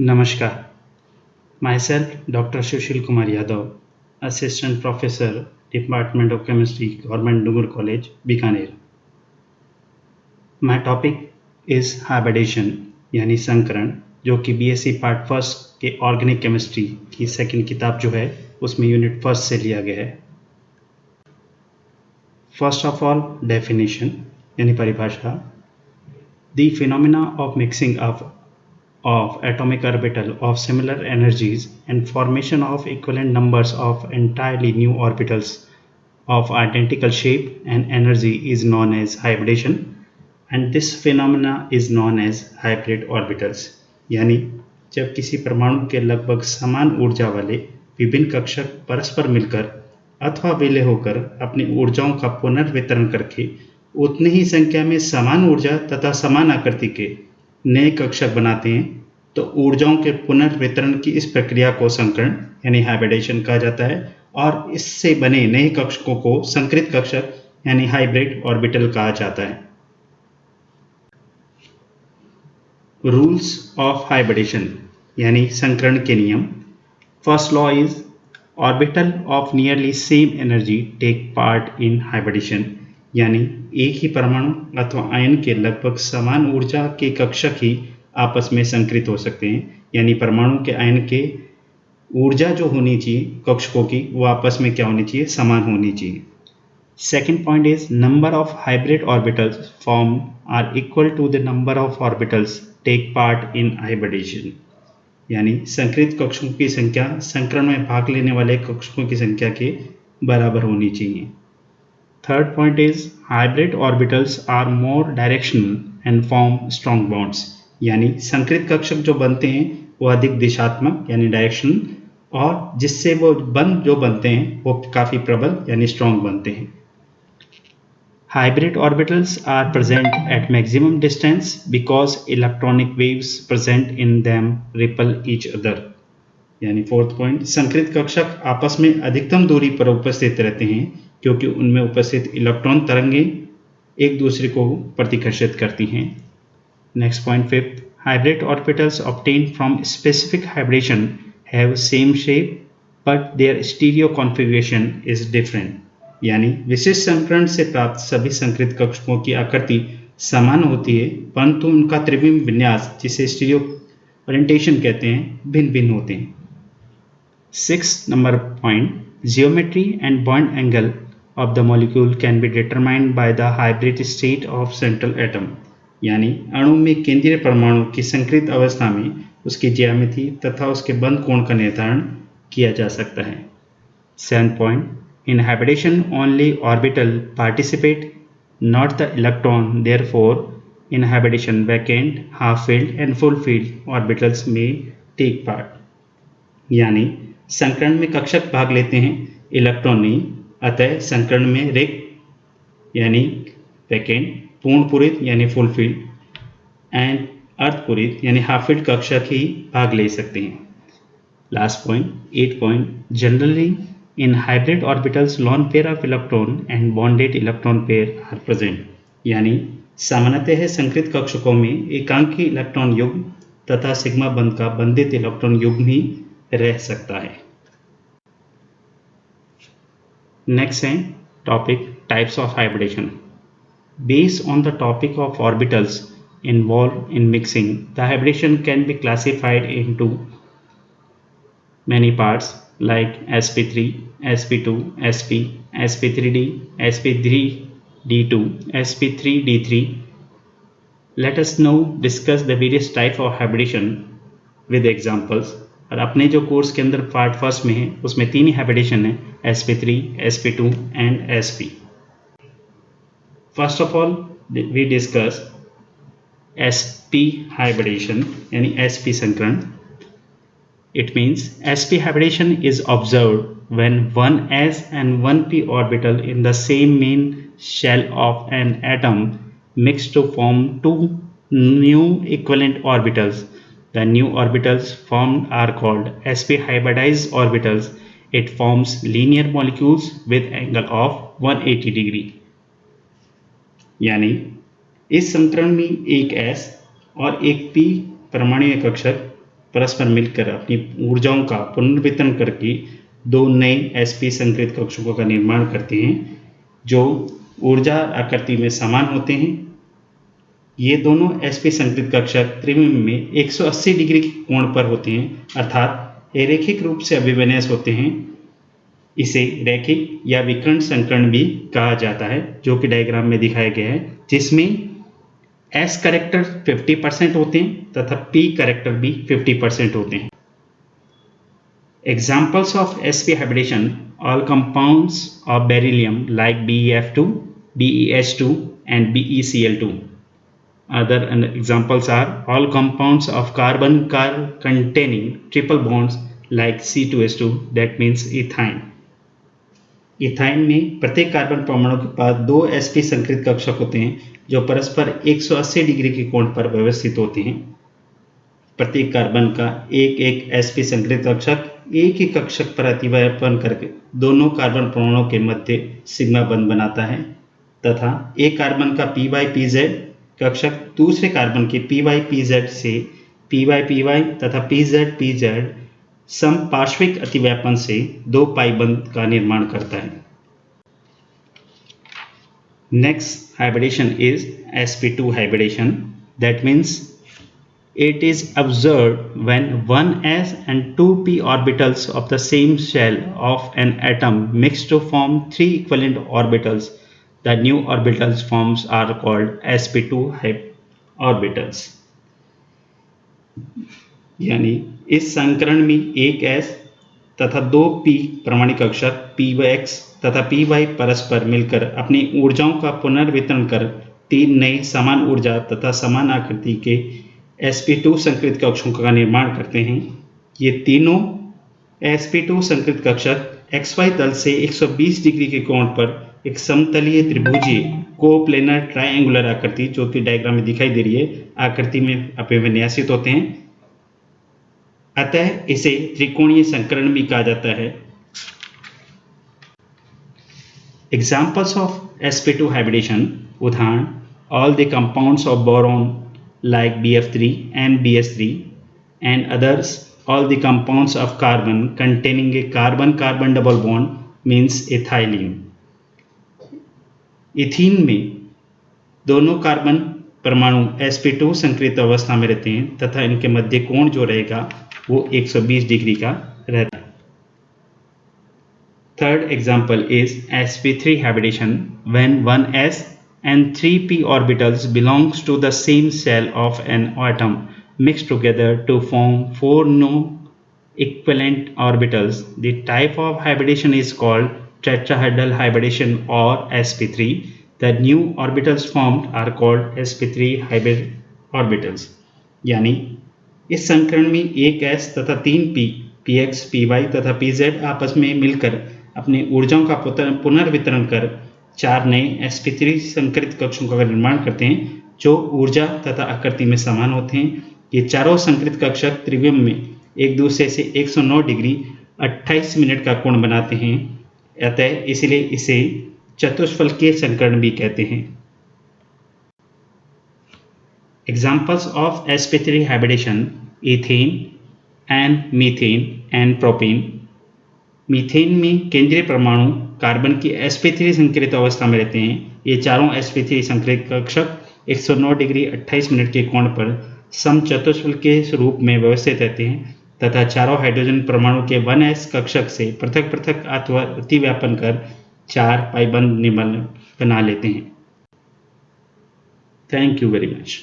नमस्कार, myself Dr. Sushil Kumar Yadav, Assistant Professor, Department of Chemistry, Government Dungur College, Bikaner. My topic is hybridization यानी संकरण, जो कि BSc part first के organic chemistry की second किताब जो है उसमें यूनिट फर्स्ट से लिया गया है. फर्स्ट ऑफ ऑल डेफिनेशन यानी परिभाषा. The phenomena of mixing of atomic orbital of similar energies and formation of equivalent numbers of entirely new orbitals of identical shape and energy is known as hybridization, and this phenomena is known as hybrid orbitals. यानी जब किसी परमाणु के लगभग समान ऊर्जा वाले विभिन्न कक्षक परस्पर मिलकर अथवा विलय होकर अपनी ऊर्जाओं का पुनर्वितरण करके उतनी ही संख्या में समान ऊर्जा तथा समान आकृति के नए कक्षक बनाते हैं, तो ऊर्जाओं के पुनर्वितरण की इस प्रक्रिया को संकरण यानी हाइब्रिडाइजेशन कहा जाता है, और इससे बने नए कक्षकों को संकरित कक्षक यानी हाइब्रिड ऑर्बिटल कहा जाता है. रूल्स ऑफ हाइब्रिडेशन यानी संकरण के नियम. First law is orbital of nearly same energy take part in hybridization, यानी एक ही परमाणु अथवा आयन के लगभग समान ऊर्जा के कक्षक ही आपस में संकरित हो सकते हैं, यानी परमाणु के आयन के ऊर्जा जो होनी चाहिए कक्षकों की वो आपस में क्या होनी चाहिए, समान होनी चाहिए. Second point is number of hybrid orbitals form are equal to the number of orbitals take part in hybridization, यानी संकरित कक्षकों की संख्या संकरण में भाग लेने वाले कक्षकों की संख्या के बराबर होनी चाहिए. Third point is hybrid orbitals are more directional and form strong bonds, यानी संकरित कक्षक जो बनते हैं वो अधिक दिशात्मक यानी डायरेक्शनल, और जिससे वो बंध जो बनते हैं वो काफ़ी प्रबल यानी स्ट्रॉन्ग बनते हैं. Hybrid orbitals are present at maximum distance because electronic waves present in them repel each other, यानी फोर्थ पॉइंट संकरित कक्षक आपस में अधिकतम दूरी पर उपस्थित रहते हैं क्योंकि उनमें उपस्थित इलेक्ट्रॉन तरंगें एक दूसरे को प्रतिकर्षित करती हैं. Next point fifth, hybrid orbitals obtained from specific hybridization have same shape but their stereo configuration is different, यानी विशिष्ट संकरण से प्राप्त सभी संकरित कक्षकों की आकृति समान होती है परंतु उनका त्रिविम विन्यास जिसे स्टीरियो ओरिएंटेशन कहते हैं भिन्न भिन्न होते हैं. Six number point, geometry and bond angle of the molecule can be determined by the hybrid state of central atom, यानी अणु में केंद्रीय परमाणु की संकरित अवस्था में उसकी ज्यामिति तथा उसके बंध कोण का निर्धारण किया जा सकता है. 7th point, in hybridization only orbital participate not the electron, therefore in hybridization vacant, half filled and full filled orbitals may take part, यानी संकरण में कक्षक भाग लेते हैं इलेक्ट्रॉन नहीं, अतः संकरण में रिक्त यानी वैकेंट, पूर्ण पूरित यानी फुल फील्ड एंड अर्धपूरित यानी हाफ फील्ड कक्षक ही भाग ले सकते हैं. Last point 8 point, generally in hybrid orbitals lone pair of electron and bonded electron pair are present, यानी सामान्यतः संकरित कक्षकों में एकांकी इलेक्ट्रॉन युग्म तथा सिग्मा बंध का बंधित इलेक्ट्रॉन युग्म ही रह सकता है. नेक्स्ट है topic types of hybridization. Based on the topic of orbitals involve in mixing, the hybridization can be classified into many parts like sp3, sp2, sp, sp3d, sp3d2, sp3d3. Let us now discuss the various types of hybridization with examples. और अपने जो course के अंदर part first में है उसमें 3 ही hybridisation है, sp3, sp2 and sp. First of all we discuss sp hybridization यानी sp संकरण. It means sp hybridization is observed when one s and one p orbital in the same main shell of an atom mix to form two new equivalent orbitals. The new orbitals formed are called sp hybridized orbitals. It forms linear molecules with angle of 180 degree. यानी इस संकरण में एक s और एक p परमाणु कक्षक परस्पर मिलकर अपनी ऊर्जाओं का पुनर्वितरण करके दो नए sp संकरित कक्षकों का निर्माण करते हैं जो ऊर्जा आकृति में समान होते हैं। ये दोनों sp संकरित कक्षक त्रिविम में 180 डिग्री के कोण पर होते हैं, अर्थात ये रैखिक रूप से अभिविन्यास होते हैं। इसे रैखिक या विकर्ण संकरण भी कहा जाता है, जो कि डायग्राम में दिखाया गया है, जिसमें S कैरेक्टर 50% होते हैं तथा P कैरेक्टर भी 50% होते हैं। Examples of sp hybridization: all compounds of beryllium like BeF2, BeH2 and BeCl2. Other examples are all compounds of carbon containing triple bonds like C2H2, that means ethine. Ethyne में प्रत्येक carbon परमाणु के पास दो sp संकरित कक्षक होते हैं जो परस्पर 180 डिग्री के कोण पर व्यवस्थित होते हैं। प्रत्येक कार्बन का एक sp संकरित कक्षक एक ही कक्षक पर अतिव्यापन करके दोनों कार्बन परमाणुओं के मध्य सिग्मा बंध बनाता है तथा एक कार्बन का py/pz कक्षक दूसरे कार्बन के py/pz से py/py तथा pz/pz समपार्श्विक अतिव्यापन से दो पाई बंध का निर्माण करता है। Next hybridization is sp2 hybridization. That means it is observed when 1s and 2p orbitals of the same shell of an atom mix to form three equivalent orbitals. The new orbitals forms are called sp2 orbitals. यानी इस संकरण में एक s तथा दो p परमाणु कक्षक px तथा py परस्पर मिलकर अपनी ऊर्जाओं का पुनर्वितरण कर तीन नए समान ऊर्जा तथा समान आकृति के sp2 संकरित कक्षकों का निर्माण करते हैं। ये तीनों sp2 संकरित कक्षक xy तल से 120 डिग्री के कोण पर एक समतलीय त्रिभुजीय कोप्लेनर ट्रायंगुलर आकृति, जो कि डायग्राम में दिखाई दे रही है, आकृति में अभिविन्यासित होते हैं। अतः इसे त्रिकोणीय संकरण भी कहा जाता है। Examples of sp2 hybridization: उदाहरण all the compounds of boron like BF3 and BS3 and others all the compounds of carbon containing a carbon-carbon double bond means ethylene. Ethene में दोनों कार्बन परमाणु sp2 संकरित अवस्था में रहते हैं तथा इनके मध्य कोण जो रहेगा वो 120 डिग्री का रहता है। Third example is sp3 hybridization when 1s and 3p orbitals belongs to the same shell of an atom mixed together to form four non-equivalent orbitals. The type of hybridization is called tetrahedral hybridization or sp3. The new orbitals formed are called sp3 hybrid orbitals. यानी इस संकरण में एक s तथा तीन p, px, py तथा pz आपस में मिलकर अपनी ऊर्जाओं का पुनर्वितरण कर चार नए sp3 संकरित कक्षकों का निर्माण करते हैं जो ऊर्जा तथा आकृति में समान होते हैं। ये चारों संकरित कक्षक त्रिविम में एक दूसरे से 109 डिग्री 28 मिनट का कोण बनाते हैं, अतः इसलिए इसे चतुष्फलकीय संकरण भी कहते हैं। Examples of sp3 hybridization: ethane and methane and propane. Methane में केंद्रीय परमाणु कार्बन की sp3 संकरित अवस्था में रहते हैं। ये चारों sp3 संकरित कक्षक 109 डिग्री 28 मिनट के कोण पर समचतुष्फलक के रूप में व्यवस्थित रहते हैं तथा चारों हाइड्रोजन परमाणु के 1s कक्षक से पृथक पृथक अतिव्यापन कर चार पाई बंध बना लेते हैं। Thank you very much.